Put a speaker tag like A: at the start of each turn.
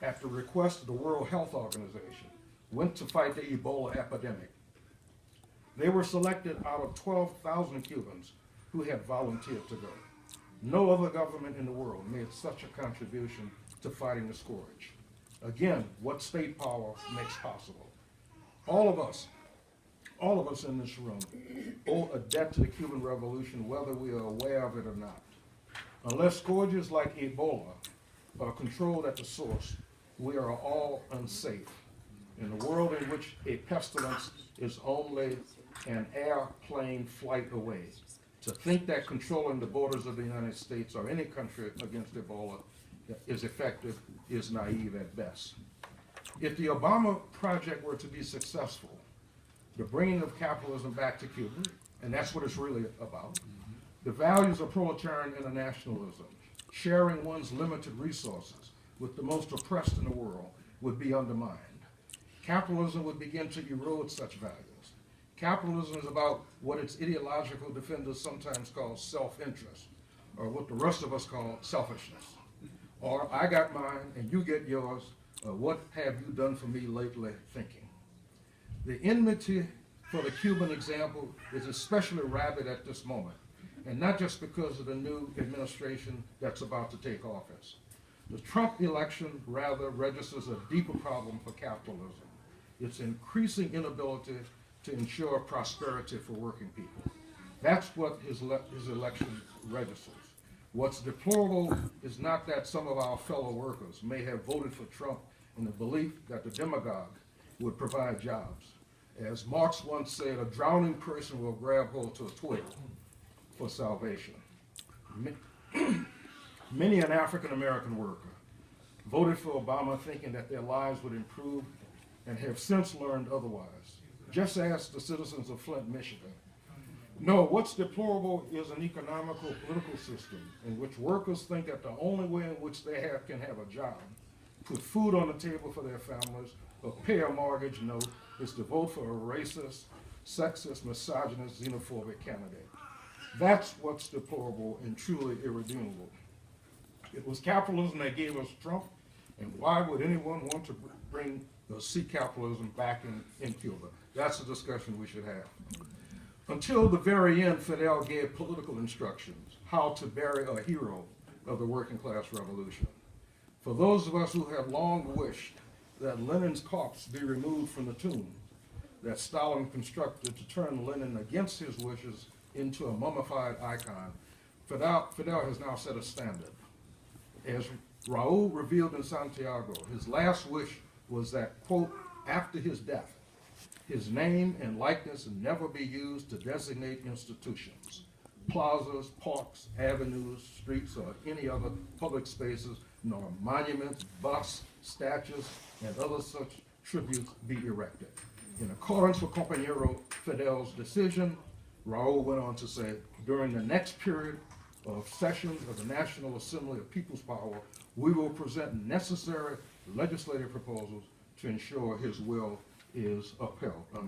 A: at the request of the World Health Organization, went to fight the Ebola epidemic. They were selected out of 12,000 Cubans who had volunteered to go. No other government in the world made such a contribution to fighting the scourge. Again, what state power makes possible. All of us in this room owe a debt to the Cuban Revolution, whether we are aware of it or not. Unless scourges like Ebola are controlled at the source, we are all unsafe. In a world in which a pestilence is only an airplane flight away, to think that controlling the borders of the United States or any country against Ebola is effective is naive at best. If the Obama project were to be successful, the bringing of capitalism back to Cuba, and that's what it's really about, the values of proletarian internationalism, sharing one's limited resources with the most oppressed in the world, would be undermined. Capitalism would begin to erode such values. Capitalism is about what its ideological defenders sometimes call self-interest, or what the rest of us call selfishness. Or I got mine and you get yours, or what have you done for me lately thinking. The enmity for the Cuban example is especially rabid at this moment, and not just because of the new administration that's about to take office. The Trump election rather registers a deeper problem for capitalism, its increasing inability to ensure prosperity for working people. That's what his election registers. What's deplorable is not that some of our fellow workers may have voted for Trump in the belief that the demagogue would provide jobs. As Marx once said, a drowning person will grab hold to a twig for salvation. Many an African-American worker voted for Obama thinking that their lives would improve and have since learned otherwise. Just ask the citizens of Flint, Michigan. No, what's deplorable is an economical political system in which workers think that the only way in which they can have a job, put food on the table for their families, or pay a mortgage note is to vote for a racist, sexist, misogynist, xenophobic candidate. That's what's deplorable and truly irredeemable. It was capitalism that gave us Trump, and why would anyone want to bring the see capitalism back in Cuba? That's a discussion we should have. Until the very end, Fidel gave political instructions how to bury a hero of the working class revolution. For those of us who have long wished that Lenin's corpse be removed from the tomb that Stalin constructed to turn Lenin against his wishes into a mummified icon, Fidel has now set a standard. As Raul revealed in Santiago, his last wish was that, quote, after his death, his name and likeness never be used to designate institutions, plazas, parks, avenues, streets, or any other public spaces, nor monuments, busts, statues, and other such tributes be erected. In accordance with Compañero Fidel's decision, Raul went on to say, during the next period of sessions of the National Assembly of People's Power, we will present necessary legislative proposals to ensure his will is upheld, unquote.